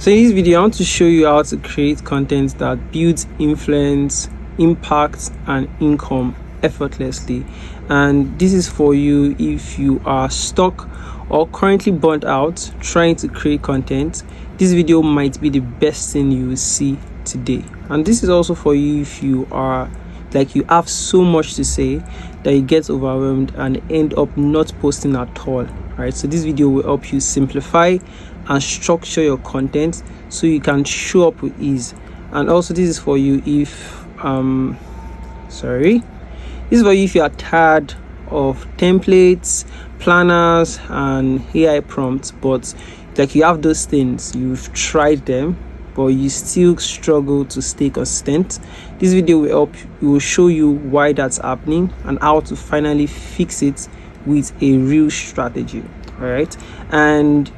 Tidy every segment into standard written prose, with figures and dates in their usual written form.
So in this video, I want to show you how to create content that builds influence, impact, and income effortlessly. And this is for you if you are stuck or currently burnt out trying to create content. This video might be the best thing you will see today. And this is also for you if you are like you have so much to say that you get overwhelmed and end up not posting at all. Right, so this video will help you simplify and structure your content so you can show up with ease. And also this is for you if this is for you if you are tired of templates, planners, and AI prompts, but like you have those things, you've tried them, but you still struggle to stay consistent. This video will help. It will show you why that's happening and how to finally fix it with a real strategy. All right, and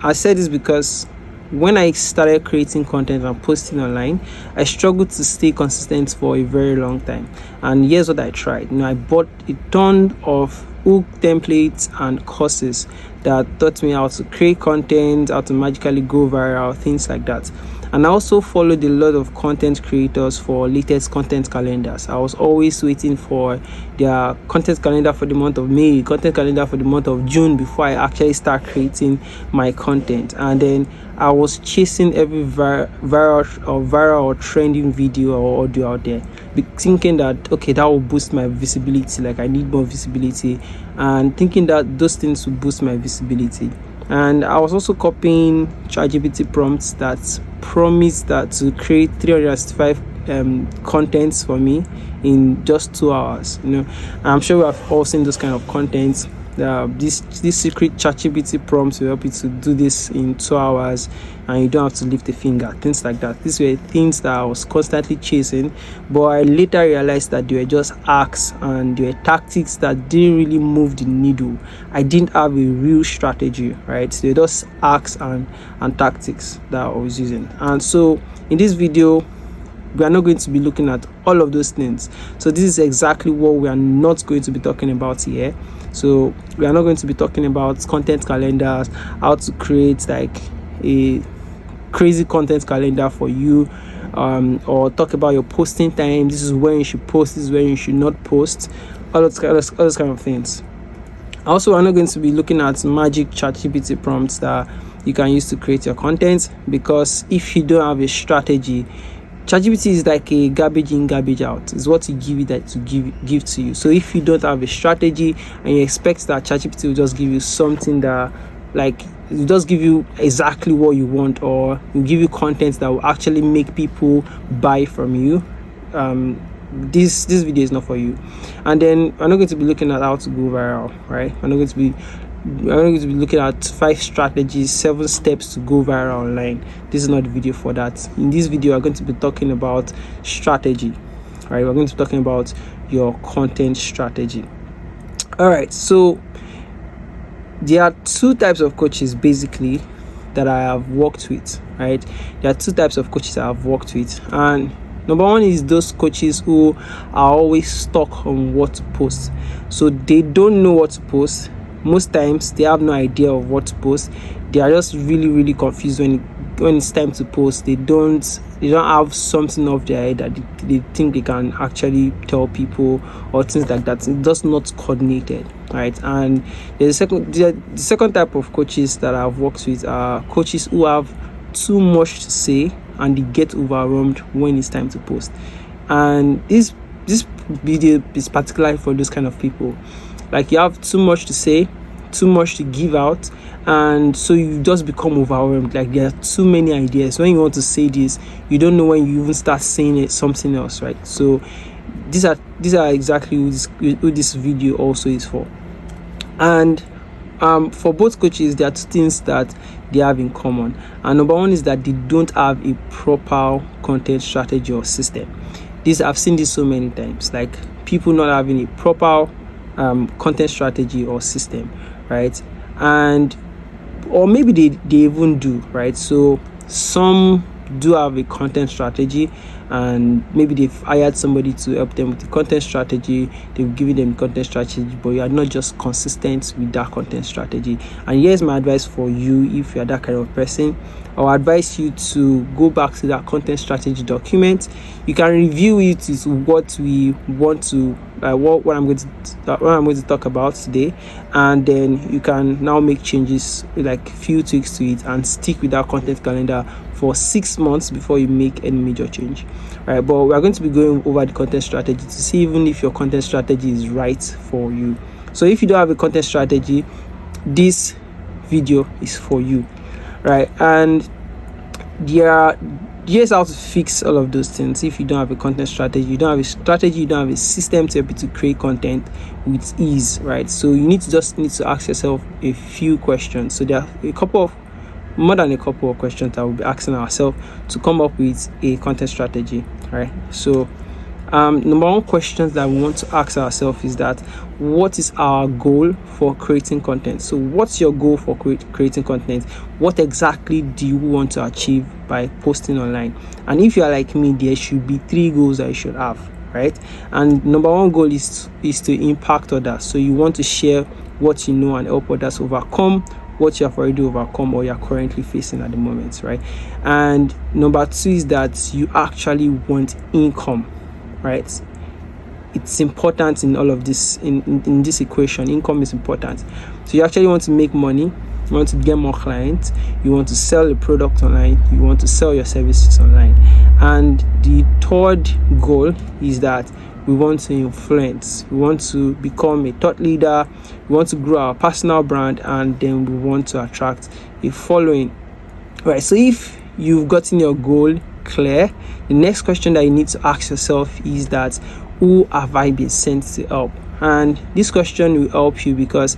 I said this because when I started creating content and posting online, I struggled to stay consistent for a very long time. And here's what I tried. I bought a ton of hook templates and courses that taught me how to create content, how to magically go viral, things like that. And I also followed a lot of content creators for latest content calendars. I was always waiting for their content calendar for the month of May, content calendar for the month of June before I actually start creating my content. And then I was chasing every viral or trending video or audio out there, thinking that okay, that will boost my visibility, like I need more visibility, and thinking that those things will boost my visibility. And I was also copying ChatGPT prompts that promised that to create 365 contents for me in just 2 hours. I'm sure we have all seen those kind of contents. This secret ChatGPT prompts will help you to do this in 2 hours and you don't have to lift a finger, things like that. These were things that I was constantly chasing, but I later realized that they were just hacks and they were tactics that didn't really move the needle. I didn't have a real strategy, right? They were just hacks and tactics that I was using. And so in this video, we are not going to be looking at all of those things. So this is exactly what we are not going to be talking about here. So we are not going to be talking about content calendars, how to create like a crazy content calendar for you, or talk about your posting time. This is when you should post, this is when you should not post, all those kind of things. Also, we're not going to be looking at magic ChatGPT prompts that you can use to create your content, because if you don't have a strategy, ChatGPT is like a garbage in, garbage out. It's what you give it that to give to you. So if you don't have a strategy and you expect that ChatGPT will just give you something that like it just give you exactly what you want, or will give you content that will actually make people buy from you, this video is not for you. And then we're not going to be looking at how to go viral, right? We're not going to be looking at 5 strategies, 7 steps to go viral online. This is not the video for that. In this video, we're going to be talking about strategy, right? We're going to be talking about your content strategy. All right, so there are 2 types of coaches basically that I have worked with, right? There are 2 types of coaches I have worked with. And number one is those coaches who are always stuck on what to post. So they don't know what to post. Most times they have no idea of what to post. They are just really confused when it's time to post. They don't have something off their head that they think they can actually tell people, or things like that. It's just not coordinated, right? And the second type of coaches that I've worked with are coaches who have too much to say and they get overwhelmed when it's time to post. And this video is particularly for those kind of people. Like you have too much to say, too much to give out, and so you just become overwhelmed. Like there are too many ideas. When you want to say this, you don't know when you even start saying it something else, right? So these are exactly who this video also is for. And for both coaches, there are 2 things that they have in common. And number one is that they don't have a proper content strategy or system. I've seen this so many times, like people not having a proper content strategy or system, right? And or maybe they even do, right? So some do have a content strategy and maybe they've hired somebody to help them with the content strategy, they've given them content strategy, but you are not just consistent with that content strategy. And here's my advice for you. If you're that kind of person, I'll advise you to go back to that content strategy document. You can review it with what we want to what I'm going to talk about today, and then you can now make changes, like few tweaks to it, and stick with that content calendar for 6 months before you make any major change. Right, but we're going to be going over the content strategy to see even if your content strategy is right for you. So if you don't have a content strategy, this video is for you, right? And here's how to fix all of those things. If you don't have a content strategy, you don't have a strategy, you don't have a system to help you to create content with ease, right? So you need to ask yourself a few questions. So there are more than a couple of questions that we'll be asking ourselves to come up with a content strategy, right? So number one question that we want to ask ourselves is that, what is our goal for creating content? So what's your goal for creating content? What exactly do you want to achieve by posting online? And if you are like me, there should be 3 goals that you should have, right? And number one goal is to impact others. So you want to share what you know and help others overcome what you have already overcome or you're currently facing at the moment, right? And number 2 is that you actually want income, right? It's important in all of this, in this equation. Income is important. So you actually want to make money, you want to get more clients, you want to sell a product online, you want to sell your services online. And the third goal is that we want to influence, we want to become a thought leader, we want to grow our personal brand, and then we want to attract a following. Right, so if you've gotten your goal clear, the next question that you need to ask yourself is that, who have I been sent to help? And this question will help you because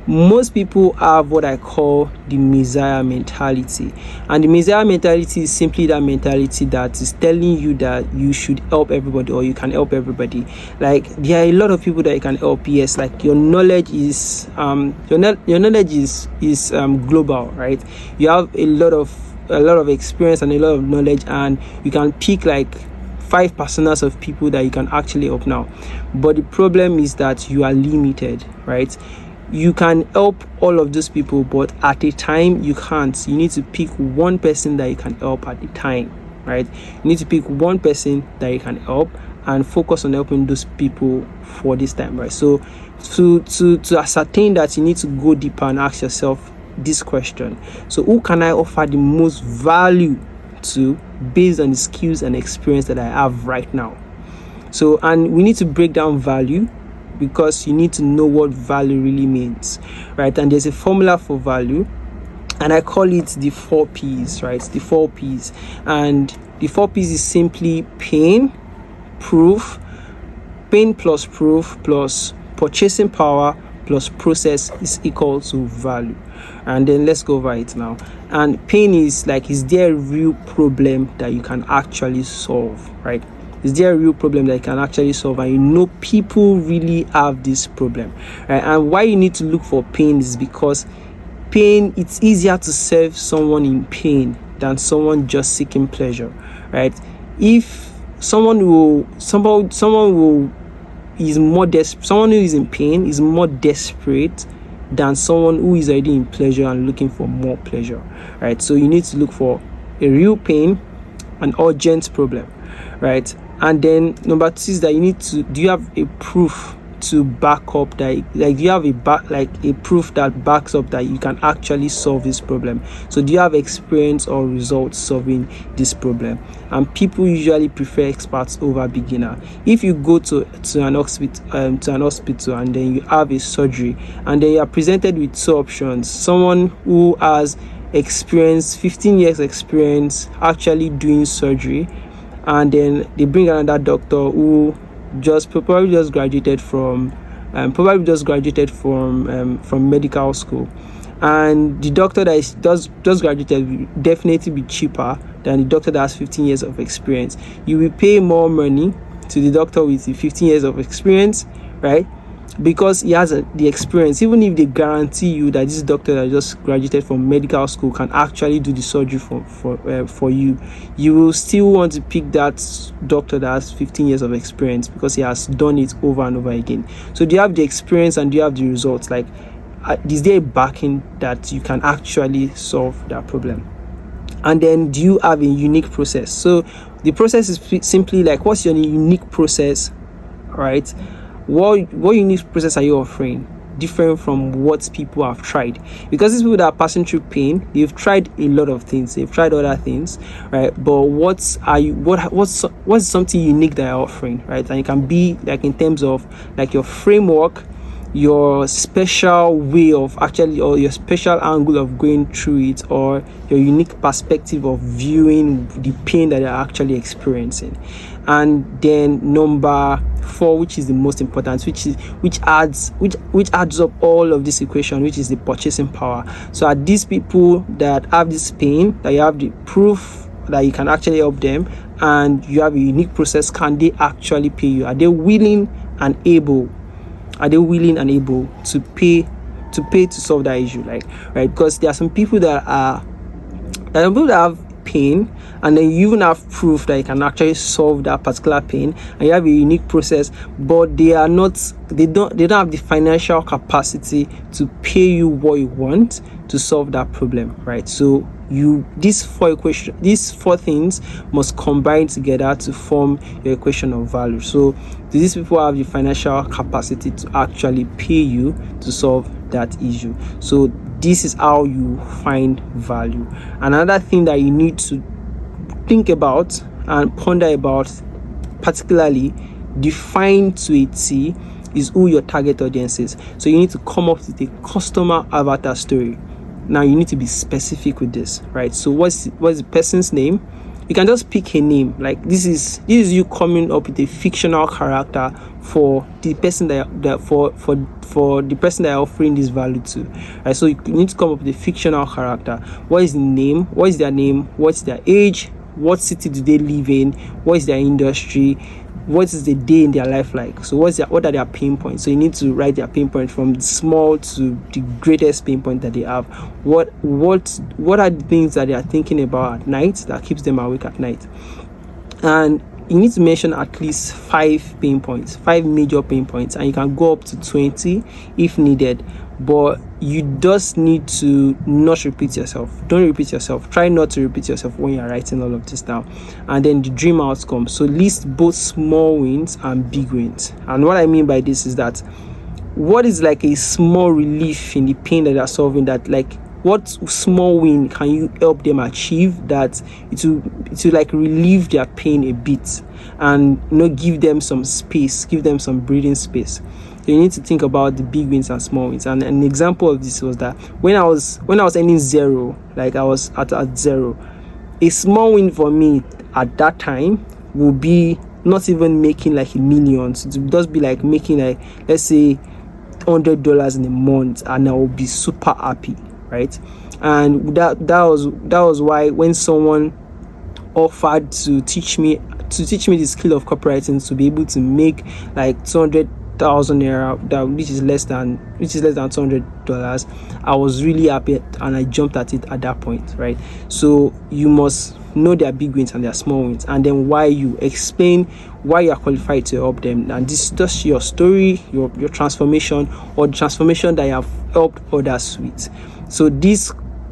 most people have what I call the Messiah mentality. And the Messiah mentality is simply that mentality that is telling you that you should help everybody or you can help everybody. Like, there are a lot of people that you can help. Yes, like your knowledge is global, right? You have a lot of experience and a lot of knowledge, and you can pick like 5 personas of people that you can actually help now. But the problem is that you are limited, right? You can help all of those people, but at a time you can't. You need to pick one person that you can help at a time, right? You need to pick one person that you can help and focus on helping those people for this time, right? So to ascertain that, you need to go deeper and ask yourself this question. So who can I offer the most value to based on the skills and experience that I have right now? So, and we need to break down value, because you need to know what value really means, right? And there's a formula for value, and I call it the 4 P's, right? The 4 P's. And the 4 P's is simply pain plus proof plus purchasing power plus process is equal to value. And then let's go over it now. And pain is like, is there a real problem that you can actually solve, right? Is there a real problem that you can actually solve? And you know people really have this problem, right? And why you need to look for pain is because pain, it's easier to serve someone in pain than someone just seeking pleasure, right? If someone who is in pain is more desperate than someone who is already in pleasure and looking for more pleasure, right? So you need to look for a real pain, an urgent problem, right? And then number 2 is that do you have a proof to back up that, like, do you have a proof that backs up that you can actually solve this problem? So do you have experience or results solving this problem? And people usually prefer experts over beginner. If you go to an hospital and then you have a surgery and then you are presented with 2 options, someone who has experience, 15 years experience actually doing surgery, and then they bring another doctor who probably just graduated from medical school, and the doctor that is just graduated will definitely be cheaper than the doctor that has 15 years of experience. You will pay more money to the doctor with the 15 years of experience, right? because he has the experience. Even if they guarantee you that this doctor that just graduated from medical school can actually do the surgery for you, you will still want to pick that doctor that has 15 years of experience because he has done it over and over again. So do you have the experience and do you have the results? Like, is there a backing that you can actually solve that problem? And then do you have a unique process? So the process is simply like, what's your unique process, right? What unique process are you offering different from what people have tried? Because these people that are passing through pain, they've tried a lot of things, they've tried other things, right? But what's something unique that you're offering, right? And it can be like in terms of like your framework, your special way of actually, or your special angle of going through it, or your unique perspective of viewing the pain that you're actually experiencing. And then number 4, which is the most important, which adds up all of this equation, which is the purchasing power. So are these people that have this pain, that you have the proof that you can actually help them, and you have a unique process, can they actually pay you? Are they willing and able to pay to solve that issue? Like, right? Because there are some people that have pain, and then you even have proof that you can actually solve that particular pain, and you have a unique process, but they don't have the financial capacity to pay you what you want to solve that problem, right? So these four things must combine together to form your equation of value. So do these people have the financial capacity to actually pay you to solve that issue? So this is how you find value. Another thing that you need to think about and ponder about, particularly define to a T, is who your target audience is. So you need to come up with a customer avatar story. Now you need to be specific with this, right? So what's the person's name? You can just pick a name. Like, this is you coming up with a fictional character for the person for the person that you're offering this value to, right? So you need to come up with a fictional character. What is the name? What is their name? What's their age? What city do they live in? What is their industry? What is the day in their life like? So what are their pain points? So you need to write their pain point from the small to the greatest pain point that they have. What are the things that they are thinking about at night that keeps them awake at night? And you need to mention at least 5 major pain points, and you can go up to 20 if needed. But you just need to not repeat yourself. Don't repeat yourself. Try not to repeat yourself when you're writing all of this down. And then the dream outcome. So list both small wins and big wins. And what I mean by this is that, what is like a small relief in the pain that they're solving? That, like, what small win can you help them achieve that it will like relieve their pain a bit, and give them some space, give them some breathing space. So you need to think about the big wins and small wins. And an example of this was that when I was earning 0, like I was at 0, a small win for me at that time would be not even making like $1 million. So it would just be like making, like, let's say $100 in a month, and I will be super happy, right? And that was why when someone offered to teach me the skill of copywriting, to be able to make like 200,000 naira, which is less than $200, I was really happy, and I jumped at it at that point, right? So you must know their big wins and their small wins, and then why you explain why you are qualified to help them. And this is just your story, your transformation, or the transformation that you have helped others with. So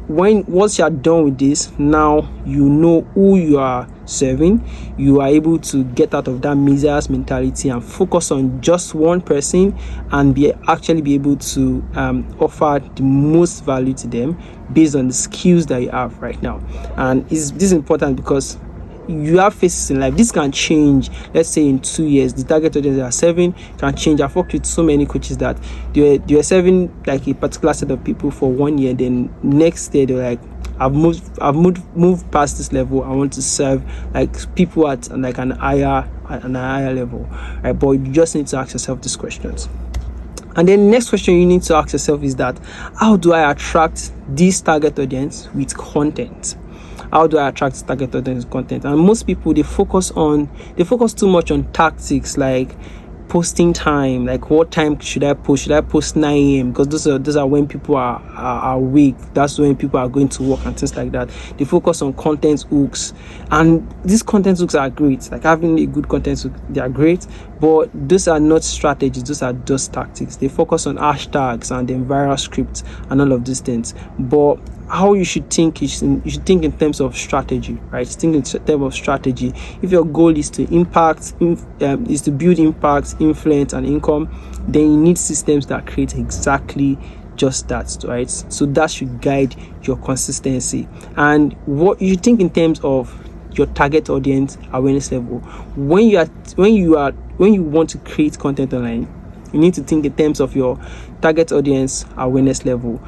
once you are done with this, now you know who you are serving. You are able to get out of that misers mentality and focus on just one person, and be able to offer the most value to them based on the skills that you have right now. And this is important because you have phases in life. This can change. Let's say in 2 years, the target audience they are serving can change. I've worked with so many coaches that they were serving like a particular set of people for 1 year. Then next year they're like, I've moved past this level. I want to serve like people at like an higher level, right? But you just need to ask yourself these questions. And then the next question you need to ask yourself is that, how do I attract this target audience with content? How do I attract target audience content? And most people, they focus too much on tactics, like posting time, like what time should I post? Should I post 9 a.m.? Because those are when people are awake. That's when people are going to work and things like that. They focus on content hooks, and these content hooks are great. Like having a good content hook, they are great, but those are not strategies. Those are just tactics. They focus on hashtags and then viral scripts and all of these things. But how you should think is you should think in terms of strategy, right? Think in terms of strategy. If your goal is to is to build impact, influence, and income, then you need systems that create exactly just that, right? So that should guide your consistency. And what you think in terms of your target audience awareness level. When you want to create content online, you need to think in terms of your target audience awareness level.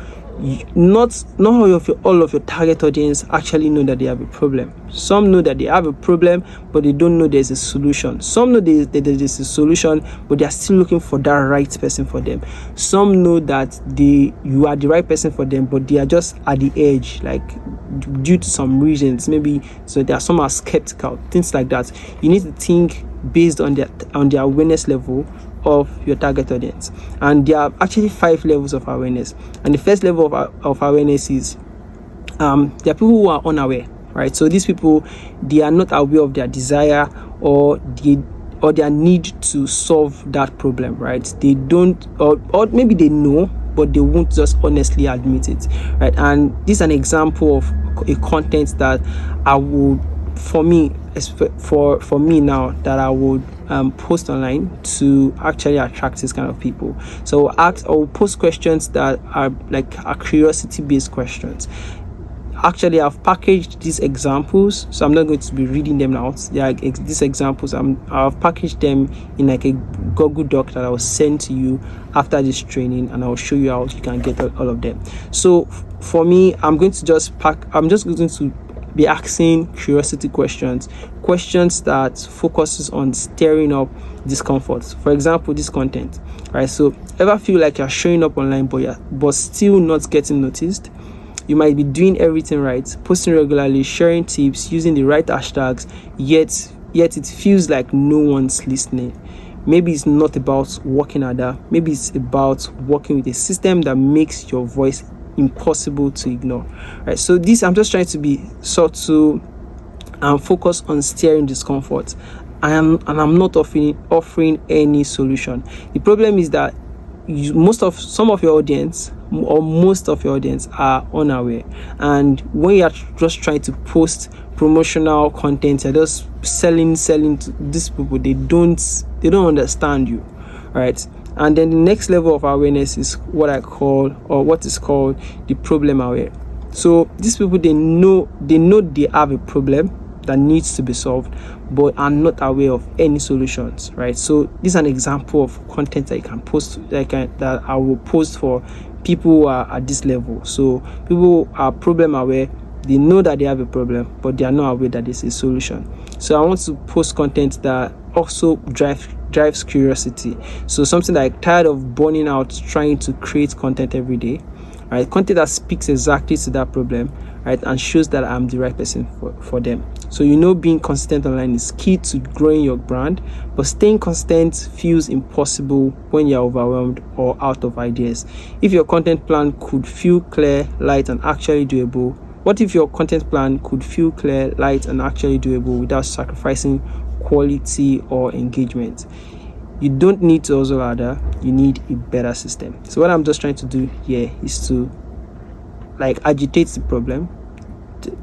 Not all of your target audience actually know that they have a problem. Some know that they have a problem, but they don't know there's a solution. Some know that there's a solution, but they are still looking for that right person for them. Some know that you are the right person for them, but they are just at the edge, like due to some reasons. Maybe so there are some are skeptical, things like that. You need to think based on their awareness level of your target audience. And there are actually 5 levels of awareness. And the first level of awareness is there are people who are unaware, right? So these people, they are not aware of their desire or their need to solve that problem, right? They don't, or maybe they know, but they won't just honestly admit it, right? And this is an example of a content that I would, for me now, that I would post online to actually attract this kind of people. So I will post questions that are curiosity based questions. Actually, I've packaged these examples, so I'm not going to be reading them out. These examples, I've packaged them in like a Google Doc that I will send to you after this training, and I'll show you how you can get all of them. So for me, I'm just going to be asking curiosity questions that focuses on stirring up discomfort. For example, this content, right? So ever feel like you're showing up online but still not getting noticed? You might be doing everything right, posting regularly, sharing tips, using the right hashtags, yet it feels like no one's listening. Maybe it's not about working harder. Maybe it's about working with a system that makes your voice impossible to ignore, right? So I'm just trying to be subtle and focus on steering discomfort. I'm not offering any solution. The problem is that most of your audience are unaware, and when you are just trying to post promotional content, you're just selling to these people. They don't understand you, right? And then the next level of awareness is what is called the problem aware. So these people, they know they have a problem that needs to be solved, but are not aware of any solutions, right? So this is an example of content that you can post, that I will post for people who are at this level. So people are problem aware. They know that they have a problem, but they are not aware that there's a solution. So I want to post content that also drives curiosity. So something like tired of burning out trying to create content every day, right? Content that speaks exactly to that problem, right? And shows that I'm the right person for them. So being consistent online is key to growing your brand, but staying consistent feels impossible when you're overwhelmed or out of ideas. If your content plan could feel clear, light, and actually doable, what if your content plan could feel clear, light, and actually doable without sacrificing quality or engagement? You don't need to hustle harder, you need a better system. So what I'm just trying to do here is to agitate the problem,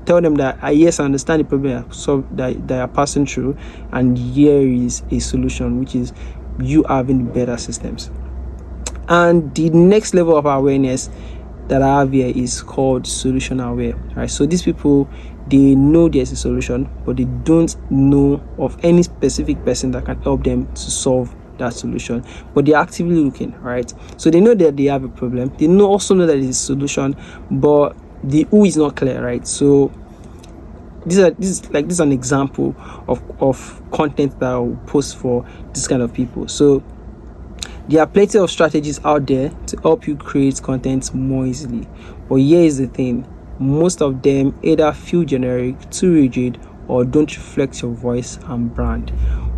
tell them that yes, I understand the problem that they are passing through, and here is a solution, which is you having better systems. And the next level of awareness that I have here is called solution aware, right? So these people, they know there's a solution, but they don't know of any specific person that can help them to solve that solution, but they're actively looking, right? So they know that they have a problem. They also know that there's a solution, but the who is not clear, right? So this is an example of content that I will post for this kind of people. So there are plenty of strategies out there to help you create content more easily. But here is the thing. Most of them either feel generic, too rigid, or don't reflect your voice and brand.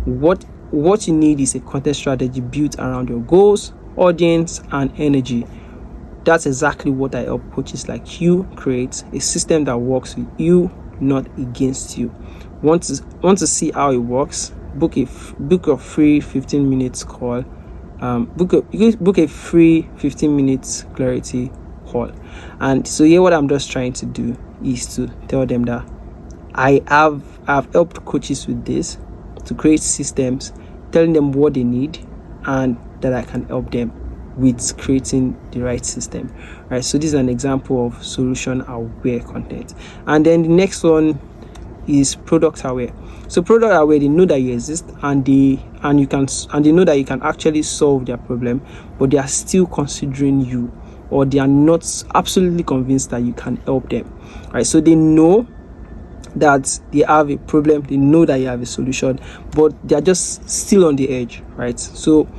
What what you need is a content strategy built around your goals, audience, and energy. That's exactly what I help coaches like you create, a system that works with you, not against you. Want to see how it works? Book a free 15 minutes call. Book a free 15 minutes clarity call. And so here, what I'm just trying to do is to tell them that I've helped coaches with this, to create systems, telling them what they need, and that I can help them with creating the right system, right? So this is an example of solution aware content. And then the next one is product aware. So product aware, they know that you exist, and they know that you can actually solve their problem, but they are still considering you, or they are not absolutely convinced that you can help them, right? So they know that they have a problem, they know that you have a solution, but they are just still on the edge, right? So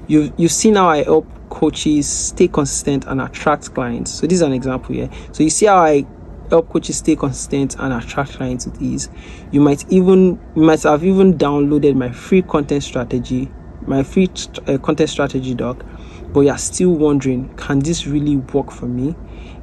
you've seen how I help coaches stay consistent and attract clients. So this is an example here. So you see how I help coaches stay consistent and attract clients with ease. You might have even downloaded my free content strategy, content strategy doc, but you're still wondering, can this really work for me?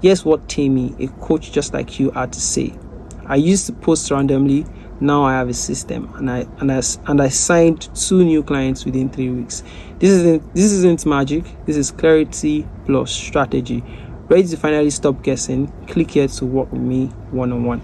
Here's what Tammy, a coach just like you, had to say. I used to post randomly. Now I have a system, and I signed 2 new clients within 3 weeks. This isn't magic. This is clarity plus strategy. Ready to finally stop guessing? Click here to work with me one-on-one.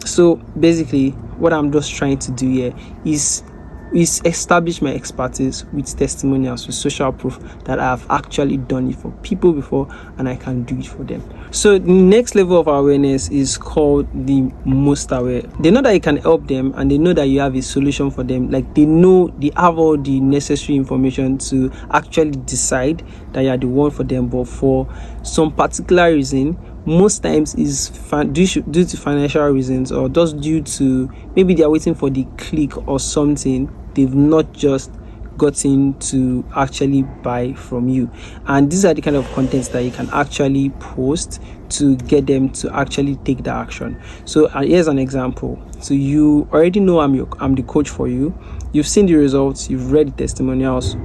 So basically, what I'm just trying to do here is establish my expertise with testimonials, with social proof that I have actually done it for people before, and I can do it for them. So the next level of awareness is called the most aware. They know that you can help them, and they know that you have a solution for them. Like, they know they have all the necessary information to actually decide that you are the one for them, but for some particular reason, most times is due to financial reasons, or just due to maybe they are waiting for the click or something, they've not just gotten to actually buy from you. And these are the kind of contents that you can actually post to get them to actually take the action. So here's an example. So you already know I'm the coach for you. You've seen the results, you've read the testimonials,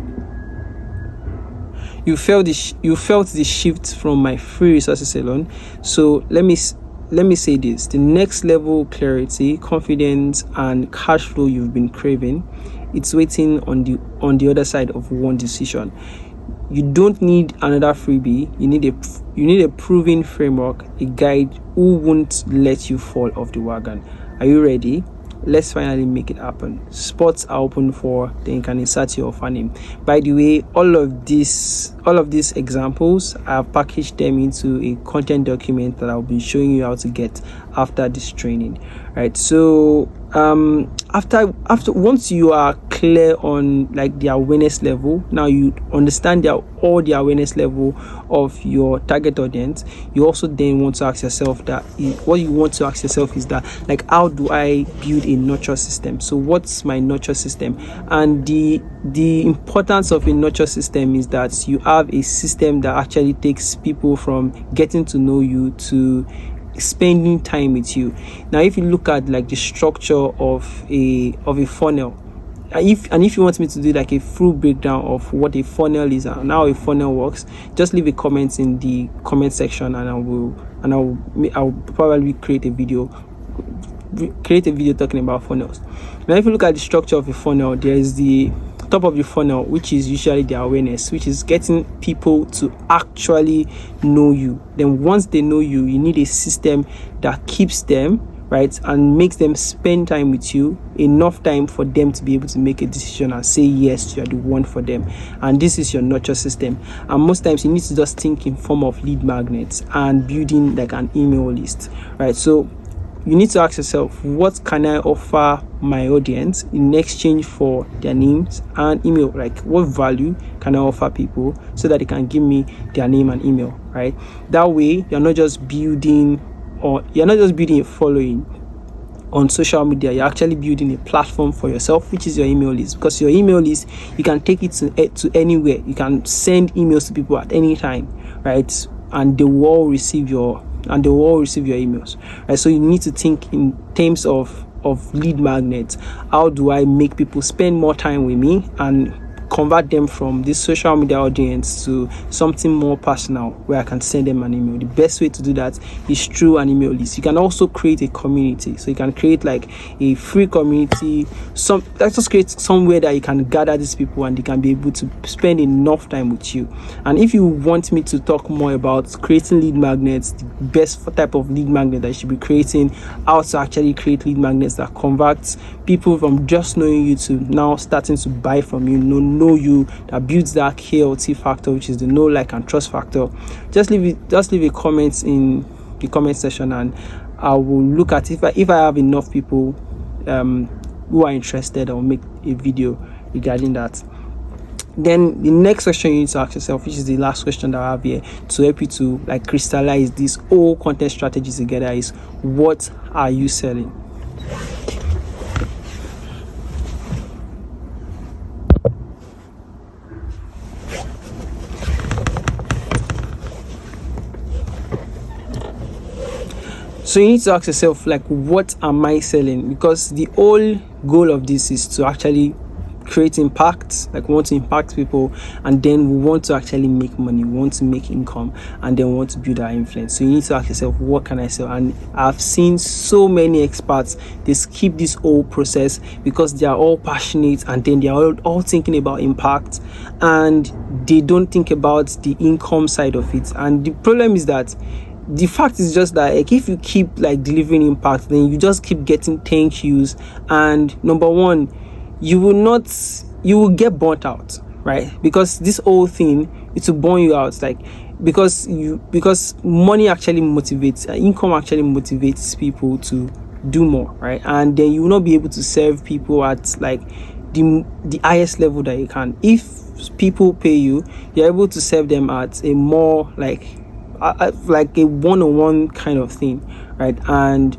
you felt the shift from my free resources alone. So let me say this: the next level clarity, confidence, and cash flow you've been craving, it's waiting on the other side of one decision. You don't need another freebie. You need a proven framework, a guide who won't let you fall off the wagon. Are you ready? Let's finally make it happen. Spots are open for, then you can insert your offer name. By the way, all of these examples, I've packaged them into a content document that I'll be showing you how to get after this training, right? So after once you are clear on like the awareness level, now you understand all the awareness level of your target audience, you also then want to ask yourself that what you want to ask yourself is that, like, how do I build a nurture system? So what's my nurture system? And the importance of a nurture system is that you have a system that actually takes people from getting to know you to spending time with you. Now, if you look at like the structure of a funnel, if you want me to do like a full breakdown of what a funnel is and how a funnel works, just leave a comment in the comment section, and I'll probably create a video talking about funnels. Now, if you look at the structure of a funnel, there is the top of the funnel, which is usually the awareness, which is getting people to actually know you. Then once they know you, you need a system that keeps them, right, and makes them spend time with you, enough time for them to be able to make a decision and say yes, you are the one for them. And this is your nurture system. And most times you need to just think in form of lead magnets and building like an email list, right? So you need to ask yourself, what can I offer my audience in exchange for their names and email? Like, what value can I offer people so that they can give me their name and email, right? That way, you're not just building a following on social media. You're actually building a platform for yourself, which is your email list. Because your email list, you can take it to anywhere. You can send emails to people at any time, right? And they will all receive your emails, right? So you need to think in terms of of lead magnets. How do I make people spend more time with me and convert them from this social media audience to something more personal where I can send them an email? The best way to do that is through an email list. You can also create a community. So you can create like a free community. Let's just create somewhere that you can gather these people and they can be able to spend enough time with you. And if you want me to talk more about creating lead magnets, the best type of lead magnet that you should be creating, how to actually create lead magnets that converts people from just knowing you to now starting to buy from you, know you, that builds that KLT factor, which is the know, like, and trust factor, just leave a comment in the comment section, and I will look at if I have enough people who are interested, I'll make a video regarding that. Then the next question you need to ask yourself, which is the last question that I have here to help you to like crystallize this whole content strategy together, is what are you selling? So you need to ask yourself, like, what am I selling? Because the whole goal of this is to actually create impact. Like, we want to impact people, and then we want to actually make money, we want to make income, and then we want to build our influence. So you need to ask yourself, what can I sell? And I've seen so many experts, they skip this whole process because they are all passionate, and then they are all thinking about impact, and they don't think about the income side of it. And the problem is that the fact is just that, like, if you keep like delivering impact, then you just keep getting thank yous, and number one, you will get burnt out, right? Because this whole thing, it will burn you out, like, because money actually motivates, income actually motivates people to do more, right? And then you will not be able to serve people at like the highest level that you can. If people pay you, you're able to serve them at a more like a one-on-one kind of thing, right? And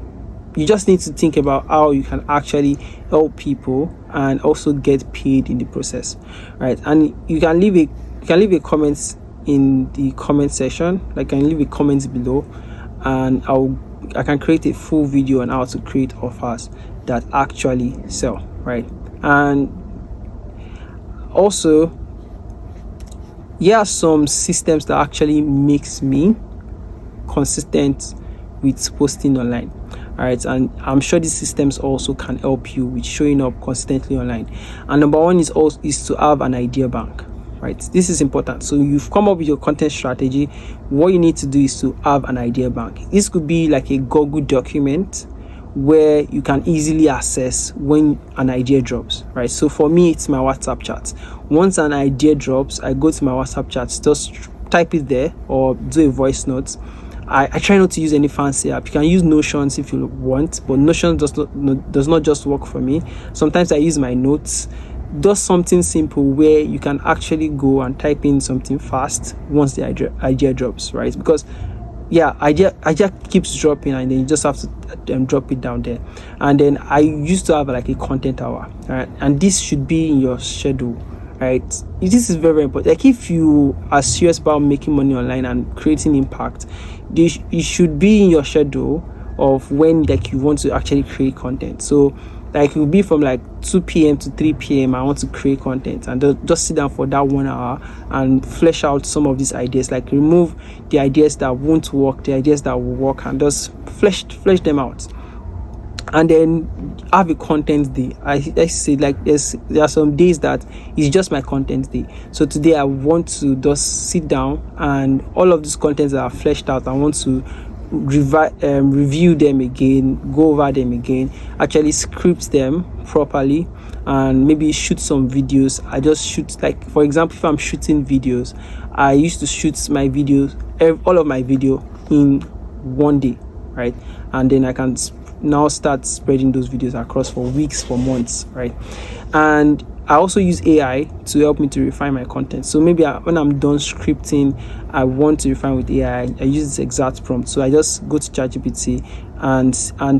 you just need to think about how you can actually help people and also get paid in the process, right? And you can leave a comment in the comment section, like, you can leave a comment below, and I can create a full video on how to create offers that actually sell, right? And also, here are some systems that actually makes me consistent with posting online. All right, and I'm sure these systems also can help you with showing up consistently online. And number one is to have an idea bank, right? This is important. So you've come up with your content strategy. What you need to do is to have an idea bank. This could be like a Google document where you can easily access when an idea drops, right? So for me, it's my WhatsApp chat. Once an idea drops, I go to my WhatsApp chat, just type it there or do a voice note. I try not to use any fancy app. You can use Notions if you want, but Notion does not just work for me. Sometimes I use my notes. Does something simple where you can actually go and type in something fast once the idea drops, right? Because idea keeps dropping, and then you just have to drop it down there. And then I used to have like a content hour, right? And this should be in your schedule, right? This is very, very important. Like, if you are serious about making money online and creating impact, it should be in your schedule of when like you want to actually create content. So like, it will be from like 2 p.m. to 3 p.m. I want to create content, and just sit down for that 1 hour and flesh out some of these ideas, like remove the ideas that won't work, the ideas that will work, and just flesh them out. And then have a content day. I say, like, there are some days that it's just my content day. So today I want to just sit down, and all of these contents that are fleshed out, I want to review them again, go over them again, actually script them properly, and maybe shoot some videos. I just shoot, like, for example, if I'm shooting videos, I used to shoot my videos, all of my video in one day, right? And then I can now start spreading those videos across for weeks, for months, right? And I also use AI to help me to refine my content. So maybe when I'm done scripting, I want to refine with AI. I use this exact prompt. So I just go to ChatGPT and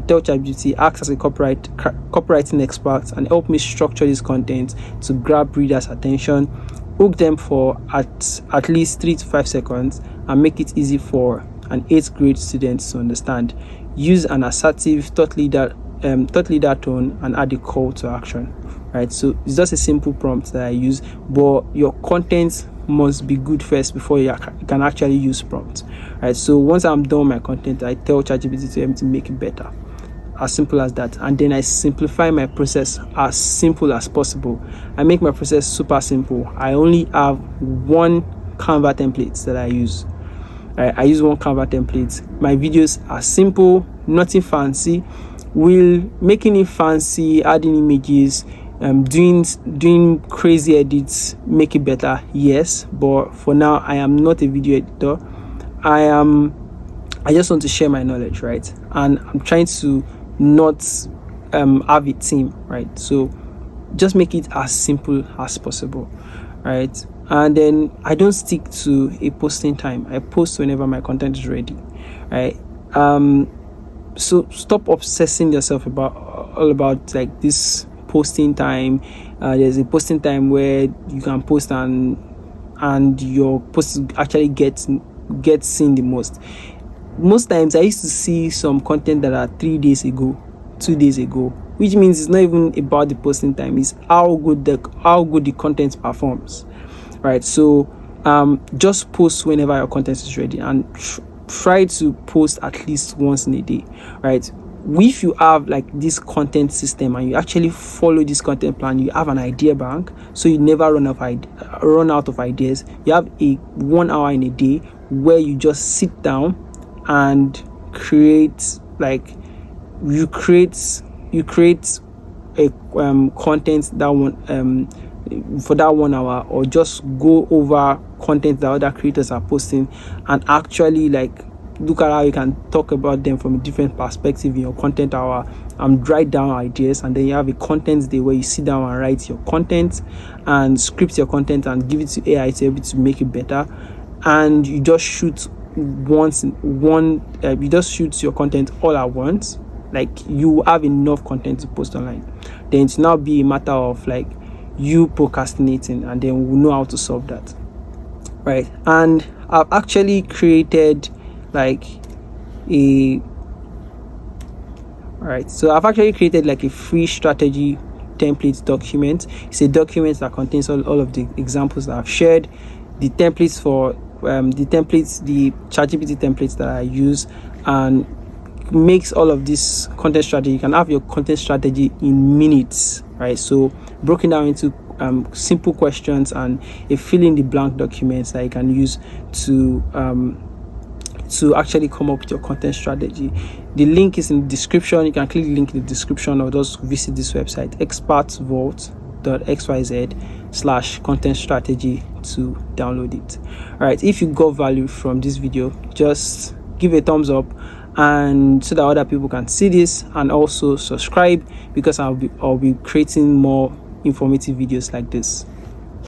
tell ChatGPT, act as a copywriting expert, and help me structure this content to grab readers' attention, hook them for at least 3 to 5 seconds, and make it easy for an 8th grade student to understand. Use an assertive thought leader thought leader tone and add a call to action, right? So it's just a simple prompt that I use, but your content must be good first before you can actually use prompts, right? So once I'm done my content, I tell ChatGPT to help me to make it better. As simple as that. And then I simplify my process as simple as possible. I make my process super simple. I only have one Canva template that I use. I use one Canva template. My videos are simple, nothing fancy. Making it fancy, adding images, doing crazy edits, make it better, yes. But for now, I am not a video editor. I just want to share my knowledge, right? And I'm trying to not have a team, right? So just make it as simple as possible, right? And then I don't stick to a posting time. I post whenever my content is ready, right? So stop obsessing yourself about like this posting time. There's a posting time where you can post and your post actually gets seen the most. Most times I used to see some content that are 3 days ago, 2 days ago, which means it's not even about the posting time, it's how good the content performs, right? So just post whenever your content is ready, and try to post at least once in a day, right? If you have like this content system and you actually follow this content plan, you have an idea bank, so you never run out of ideas. You have a 1 hour in a day where you just sit down and create, like you create a content that one for that 1 hour, or just go over content that other creators are posting and actually like look at how you can talk about them from a different perspective in your content hour, and write down ideas. And then you have a content day where you sit down and write your content and script your content and give it to AI to help you to make it better. And you just shoot you just shoot your content all at once. Like you have enough content to post online. Then it's now be a matter of like you procrastinating, and then we'll know how to solve that, right? And I've actually created like a free strategy template document. It's a document that contains all of the examples that I've shared, the templates for the ChatGPT templates that I use, and makes all of this content strategy. You can have your content strategy in minutes, right? So broken down into simple questions and a fill in the blank documents that you can use to actually come up with your content strategy. The link is in the description. You can click the link in the description, or just visit this website, expertsvault.xyz/content strategy, to download it. All right, if you got value from this video, just give a thumbs up, and so that other people can see this, and also subscribe, because I'll be creating more informative videos like this.